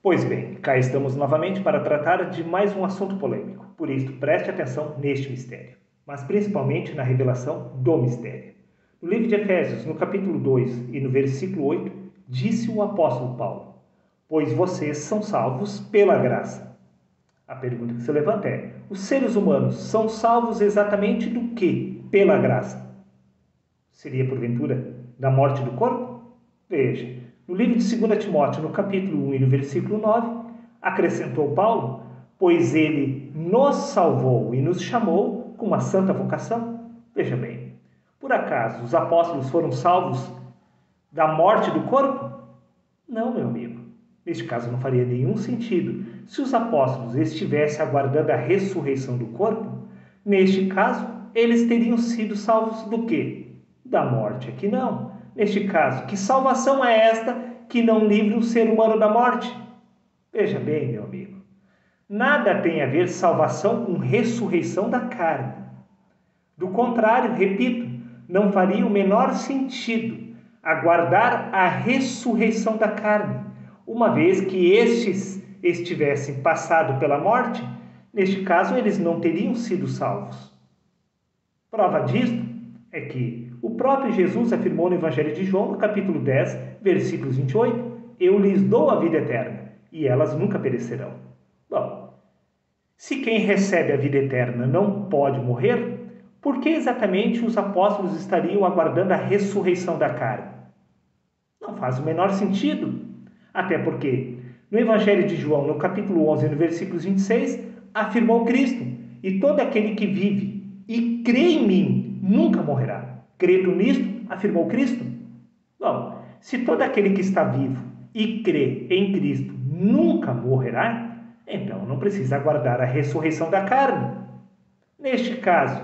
Pois bem, cá estamos novamente para tratar de mais um assunto polêmico. Por isso, preste atenção neste mistério, mas principalmente na revelação do mistério. No livro de Efésios, no capítulo 2 e no versículo 8, disse o apóstolo Paulo: pois vocês são salvos pela graça. A pergunta que se levanta é: os seres humanos são salvos exatamente do que pela graça? Seria, porventura, da morte do corpo? Veja, no livro de 2 Timóteo, no capítulo 1 e no versículo 9, acrescentou Paulo: pois ele nos salvou e nos chamou com uma santa vocação. Veja bem, por acaso os apóstolos foram salvos da morte do corpo? Não, meu amigo. Neste caso não faria nenhum sentido. Se os apóstolos estivessem aguardando a ressurreição do corpo, neste caso, eles teriam sido salvos do quê? Da morte. Aqui não. Neste caso, que salvação é esta que não livra o ser humano da morte? Veja bem, meu amigo, nada tem a ver salvação com ressurreição da carne. Do contrário, repito, não faria o menor sentido aguardar a ressurreição da carne, uma vez que estes estivessem passado pela morte. Neste caso, eles não teriam sido salvos. Prova disto é que o próprio Jesus afirmou no Evangelho de João, no capítulo 10, versículos 28, eu lhes dou a vida eterna, e elas nunca perecerão. Bom, se quem recebe a vida eterna não pode morrer, por que exatamente os apóstolos estariam aguardando a ressurreição da carne? Não faz o menor sentido. Até porque, no Evangelho de João, no capítulo 11, no versículo 26, afirmou Cristo: e todo aquele que vive e crê em mim nunca morrerá. Credo nisto, afirmou Cristo. Bom, se todo aquele que está vivo e crê em Cristo nunca morrerá, então não precisa aguardar a ressurreição da carne. Neste caso,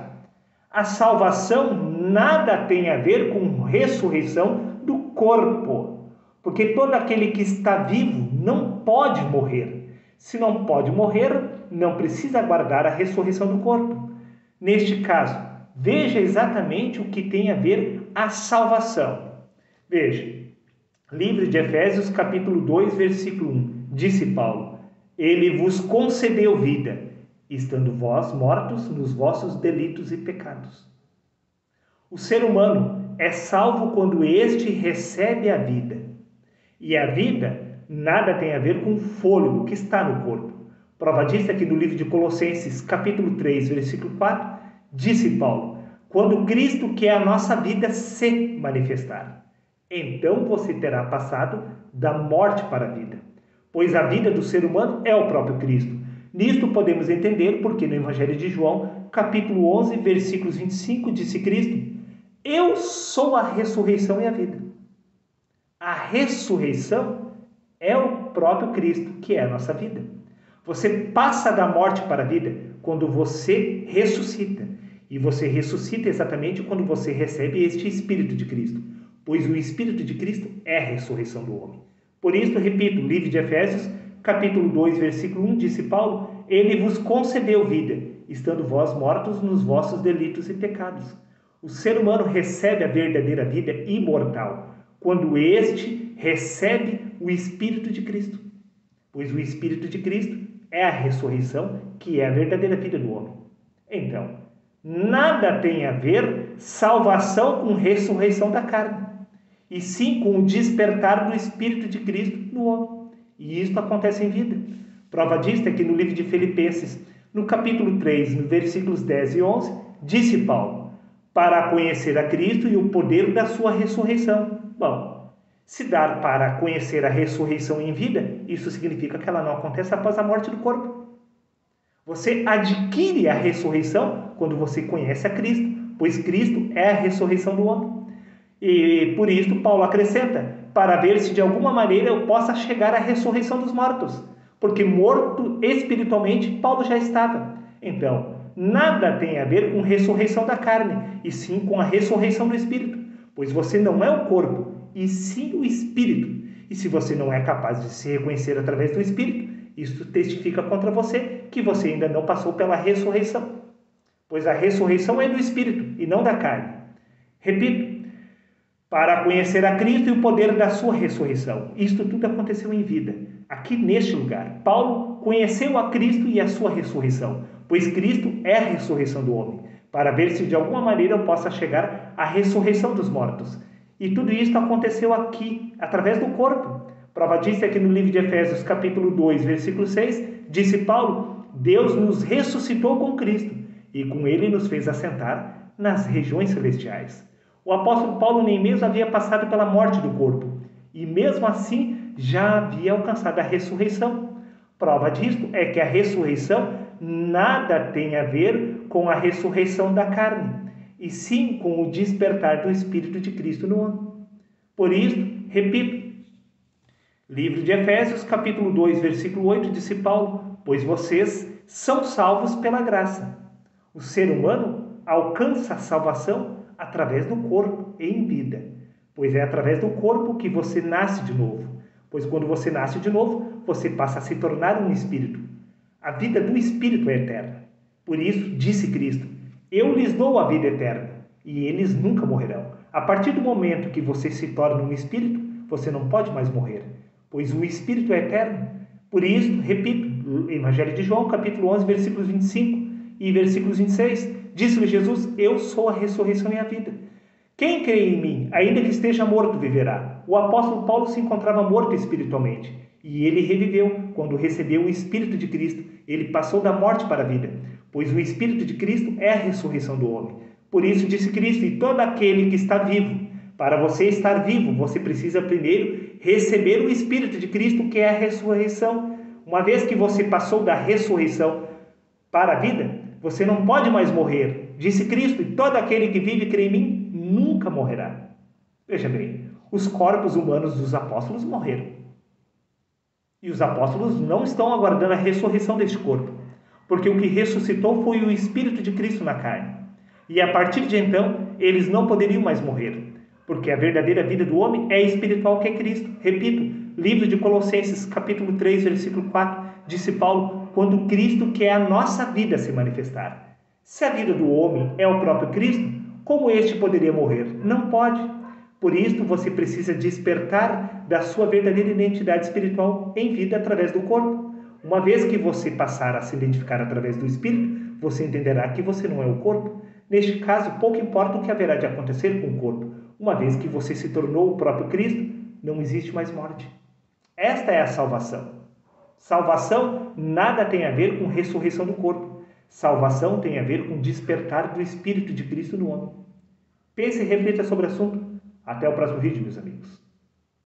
a salvação nada tem a ver com ressurreição do corpo, porque todo aquele que está vivo não pode morrer. Se não pode morrer, não precisa aguardar a ressurreição do corpo. Neste caso, veja exatamente o que tem a ver a salvação. Veja, livro de Efésios, capítulo 2, versículo 1, disse Paulo: ele vos concedeu vida, estando vós mortos nos vossos delitos e pecados. O ser humano é salvo quando este recebe a vida. E a vida nada tem a ver com o fôlego que está no corpo. Prova disso é que no livro de Colossenses, capítulo 3, versículo 4, disse Paulo: quando Cristo, que é a nossa vida, se manifestar, então você terá passado da morte para a vida. Pois a vida do ser humano é o próprio Cristo. Nisto podemos entender porque no Evangelho de João, capítulo 11, versículos 25, disse Cristo: eu sou a ressurreição e a vida. A ressurreição é o próprio Cristo, que é a nossa vida. Você passa da morte para a vida quando você ressuscita. E você ressuscita exatamente quando você recebe este Espírito de Cristo, pois o Espírito de Cristo é a ressurreição do homem. Por isso, repito, livro de Efésios, capítulo 2, versículo 1, disse Paulo: ele vos concedeu vida, estando vós mortos nos vossos delitos e pecados. O ser humano recebe a verdadeira vida imortal quando este recebe o Espírito de Cristo, pois o Espírito de Cristo é a ressurreição, que é a verdadeira vida do homem. Então, nada tem a ver salvação com ressurreição da carne, e sim com o despertar do Espírito de Cristo no homem. E isto acontece em vida. Prova disto é que no livro de Filipenses, no capítulo 3, nos versículos 10 e 11, disse Paulo: para conhecer a Cristo e o poder da sua ressurreição. Bom, se dar para conhecer a ressurreição em vida, isso significa que ela não acontece após a morte do corpo. Você adquire a ressurreição quando você conhece a Cristo, pois Cristo é a ressurreição do homem. E por isso Paulo acrescenta: para ver se de alguma maneira eu possa chegar à ressurreição dos mortos, porque morto espiritualmente Paulo já estava. Então, nada tem a ver com ressurreição da carne, e sim com a ressurreição do Espírito, pois você não é o corpo, e sim o Espírito. E se você não é capaz de se reconhecer através do Espírito, isso testifica contra você que você ainda não passou pela ressurreição, pois a ressurreição é do Espírito e não da carne. Repito, para conhecer a Cristo e o poder da sua ressurreição. Isto tudo aconteceu em vida, aqui neste lugar. Paulo conheceu a Cristo e a sua ressurreição, pois Cristo é a ressurreição do homem, para ver se de alguma maneira eu possa chegar à ressurreição dos mortos. E tudo isso aconteceu aqui, através do corpo. Prova disso é que no livro de Efésios, capítulo 2, versículo 6, disse Paulo: Deus nos ressuscitou com Cristo e com ele nos fez assentar nas regiões celestiais. O apóstolo Paulo nem mesmo havia passado pela morte do corpo, e mesmo assim já havia alcançado a ressurreição. Prova disto é que a ressurreição nada tem a ver com a ressurreição da carne, e sim com o despertar do Espírito de Cristo no homem. Por isso, repito, livro de Efésios, capítulo 2, versículo 8, disse Paulo: pois vocês são salvos pela graça. O ser humano alcança a salvação através do corpo em vida, pois é através do corpo que você nasce de novo. Pois quando você nasce de novo, você passa a se tornar um espírito. A vida do espírito é eterna. Por isso, disse Cristo: eu lhes dou a vida eterna, e eles nunca morrerão. A partir do momento que você se torna um espírito, você não pode mais morrer, pois o espírito é eterno. Por isso, repito, Evangelho de João, capítulo 11, versículos 25 e versículos 26, disse-lhe Jesus: eu sou a ressurreição e a vida. Quem crê em mim, ainda que esteja morto, viverá. O apóstolo Paulo se encontrava morto espiritualmente, e ele reviveu quando recebeu o Espírito de Cristo. Ele passou da morte para a vida, pois o Espírito de Cristo é a ressurreição do homem. Por isso disse Cristo: e todo aquele que está vivo, para você estar vivo, você precisa primeiro receber o Espírito de Cristo, que é a ressurreição. Uma vez que você passou da ressurreição para a vida, você não pode mais morrer. Disse Cristo: e todo aquele que vive e crê em mim, nunca morrerá. Veja bem, os corpos humanos dos apóstolos morreram. E os apóstolos não estão aguardando a ressurreição deste corpo, porque o que ressuscitou foi o Espírito de Cristo na carne. E a partir de então, eles não poderiam mais morrer, porque a verdadeira vida do homem é espiritual, que é Cristo. Repito, livro de Colossenses, capítulo 3, versículo 4, disse Paulo: quando Cristo, que é a nossa vida, se manifestar. Se a vida do homem é o próprio Cristo, como este poderia morrer? Não pode. Por isso, você precisa despertar da sua verdadeira identidade espiritual em vida através do corpo. Uma vez que você passar a se identificar através do Espírito, você entenderá que você não é o corpo. Neste caso, pouco importa o que haverá de acontecer com o corpo. Uma vez que você se tornou o próprio Cristo, não existe mais morte. Esta é a salvação. Salvação nada tem a ver com ressurreição do corpo. Salvação tem a ver com despertar do Espírito de Cristo no homem. Pense e reflita sobre o assunto. Até o próximo vídeo, meus amigos.